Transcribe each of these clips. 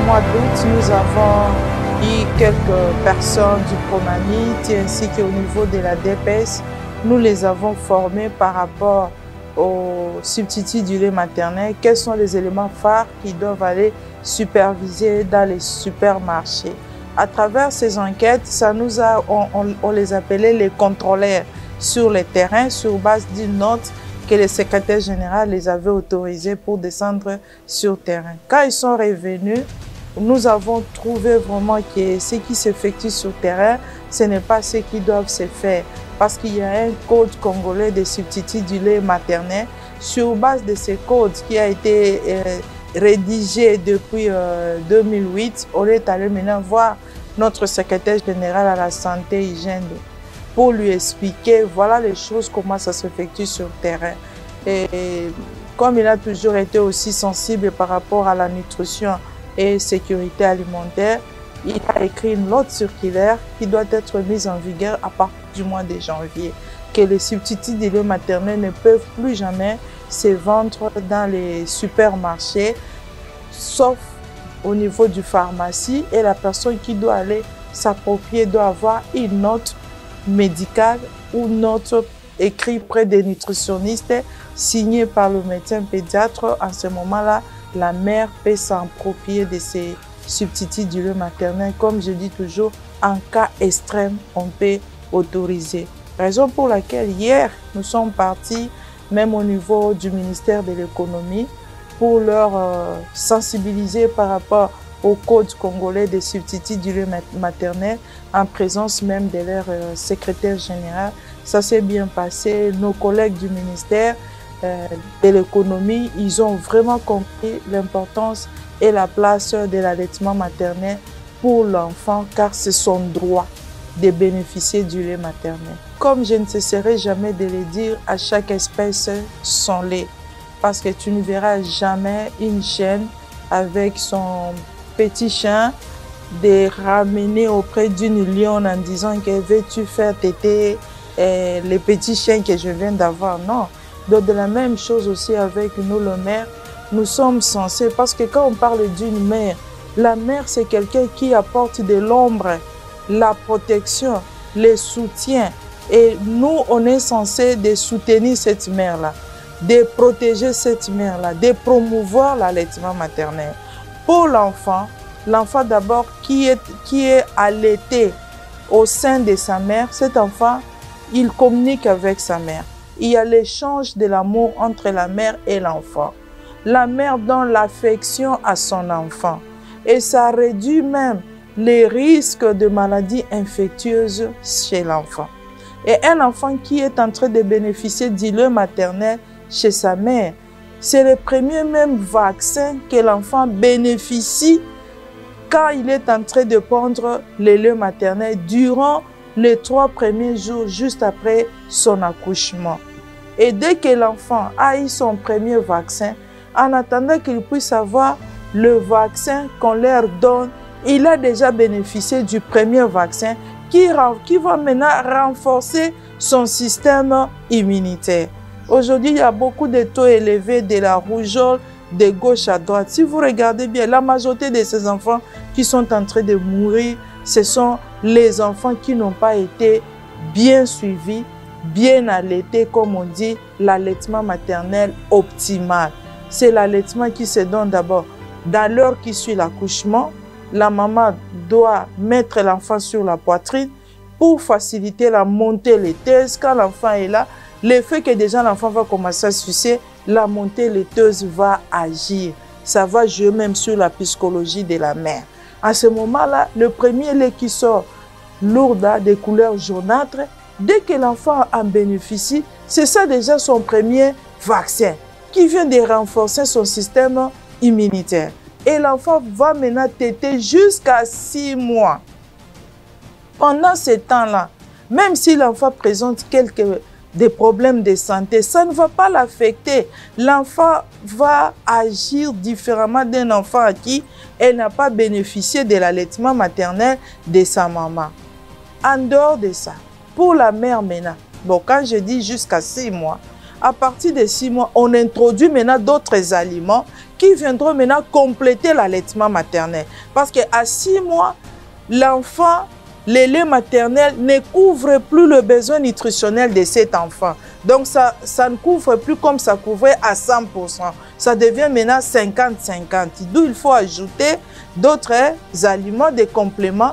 mois d'août, nous avons eu quelques personnes du Pronamit ainsi qu'au niveau de la DPS. Nous les avons formés par rapport aux substituts du lait maternel. Quels sont les éléments phares qui doivent aller superviser dans les supermarchés? À travers ces enquêtes, on les appelait les contrôleurs sur les terrains sur base d'une note que le secrétaire général les avait autorisés pour descendre sur le terrain. Quand ils sont revenus, nous avons trouvé vraiment que ce qui s'effectue sur le terrain, ce n'est pas ce qui doit se faire. Parce qu'il y a un code congolais de substituts du lait maternel. Sur base de ce code qui a été rédigé depuis 2008, on est allé maintenant voir notre secrétaire général à la santé et hygiène pour lui expliquer, voilà les choses, comment ça s'effectue sur le terrain. Et comme il a toujours été aussi sensible par rapport à la nutrition et sécurité alimentaire, il a écrit une autre circulaire qui doit être mise en vigueur à partir du mois de janvier, que les substituts du lait maternel ne peuvent plus jamais se vendre dans les supermarchés, sauf au niveau du pharmacie, et la personne qui doit aller s'approprier doit avoir une note médicale ou note écrite près des nutritionnistes signée par le médecin pédiatre. En ce moment-là, la mère peut s'approprier de ces substituts du lait maternel. Comme je dis toujours, en cas extrême, on peut autoriser. Raison pour laquelle hier, nous sommes partis, même au niveau du ministère de l'économie, pour leur sensibiliser par rapport au code congolais des substituts du lait maternel, en présence même de leur secrétaire général. Ça s'est bien passé. Nos collègues du ministère de l'économie, ils ont vraiment compris l'importance et la place de l'allaitement maternel pour l'enfant, car c'est son droit de bénéficier du lait maternel. Comme je ne cesserai jamais de le dire, à chaque espèce son lait, parce que tu ne verras jamais une chienne avec son petit chien de ramener auprès d'une lionne en disant que veux-tu faire téter les petits chiens que je viens d'avoir. Non. Donc de la même chose aussi avec nous, le mère, nous sommes censés, parce que quand on parle d'une mère, la mère c'est quelqu'un qui apporte de l'ombre, la protection, le soutien. Et nous, on est censé de soutenir cette mère-là, de protéger cette mère-là, de promouvoir l'allaitement maternel. Pour l'enfant, l'enfant d'abord qui est allaité au sein de sa mère, cet enfant, il communique avec sa mère. Il y a l'échange de l'amour entre la mère et l'enfant. La mère donne l'affection à son enfant. Et ça réduit même les risques de maladies infectieuses chez l'enfant. Et un enfant qui est en train de bénéficier du lait maternel chez sa mère, c'est le premier même vaccin que l'enfant bénéficie quand il est en train de prendre le lait maternel durant les 3 premiers jours juste après son accouchement. Et dès que l'enfant a eu son premier vaccin, en attendant qu'il puisse avoir le vaccin qu'on leur donne, il a déjà bénéficié du premier vaccin qui va maintenant renforcer son système immunitaire. Aujourd'hui, il y a beaucoup de taux élevés de la rougeole de gauche à droite. Si vous regardez bien, la majorité de ces enfants qui sont en train de mourir, ce sont les enfants qui n'ont pas été bien suivis, bien allaités, comme on dit, l'allaitement maternel optimal. C'est l'allaitement qui se donne d'abord dans l'heure qui suit l'accouchement. La maman doit mettre l'enfant sur la poitrine pour faciliter la montée laiteuse. Quand l'enfant est là, le fait que déjà l'enfant va commencer à sucer, la montée laiteuse va agir. Ça va jouer même sur la psychologie de la mère. À ce moment-là, le premier lait qui sort lourd de couleur jaunâtre, dès que l'enfant en bénéficie, c'est ça déjà son premier vaccin qui vient de renforcer son système immunitaire. Et l'enfant va maintenant téter jusqu'à 6 mois. Pendant ce temps-là, même si l'enfant présente des problèmes de santé, ça ne va pas l'affecter. L'enfant va agir différemment d'un enfant à qui elle n'a pas bénéficié de l'allaitement maternel de sa maman. En dehors de ça, pour la mère maintenant, bon, quand je dis jusqu'à 6 mois, à partir de 6 mois, on introduit maintenant d'autres aliments qui viendront maintenant compléter l'allaitement maternel. Parce qu'à 6 mois, l'enfant, le lait maternel ne couvre plus le besoin nutritionnel de cet enfant. Donc, ça ne couvre plus comme ça couvrait à 100%. Ça devient maintenant 50-50. D'où il faut ajouter d'autres aliments, des compléments.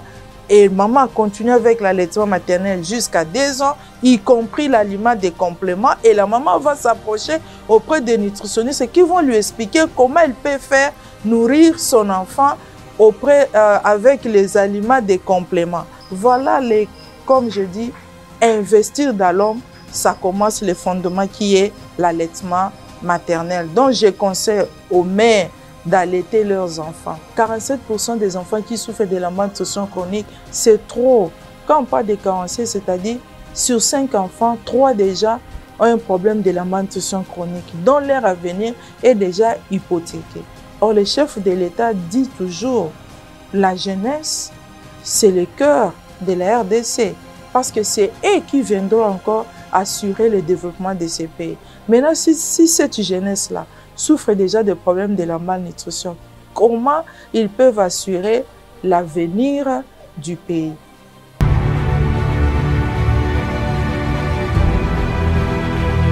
Et maman continue avec l'allaitement maternel jusqu'à 2 ans, y compris l'aliment des compléments. Et la maman va s'approcher auprès des nutritionnistes qui vont lui expliquer comment elle peut faire nourrir son enfant avec les aliments des compléments. Voilà, comme je dis, investir dans l'homme, ça commence le fondement qui est l'allaitement maternel. Donc, je conseille aux mères d'allaiter leurs enfants. 47% des enfants qui souffrent de la malnutrition chronique, c'est trop. Quand on parle de carencés, c'est-à-dire sur 5 enfants, 3 déjà ont un problème de la malnutrition chronique, dont leur avenir est déjà hypothéqué. Or, le chef de l'État dit toujours, la jeunesse, c'est le cœur de la RDC, parce que c'est eux qui viendront encore assurer le développement de ces pays. Maintenant, si cette jeunesse-là souffre déjà de problèmes de la malnutrition, comment ils peuvent assurer l'avenir du pays?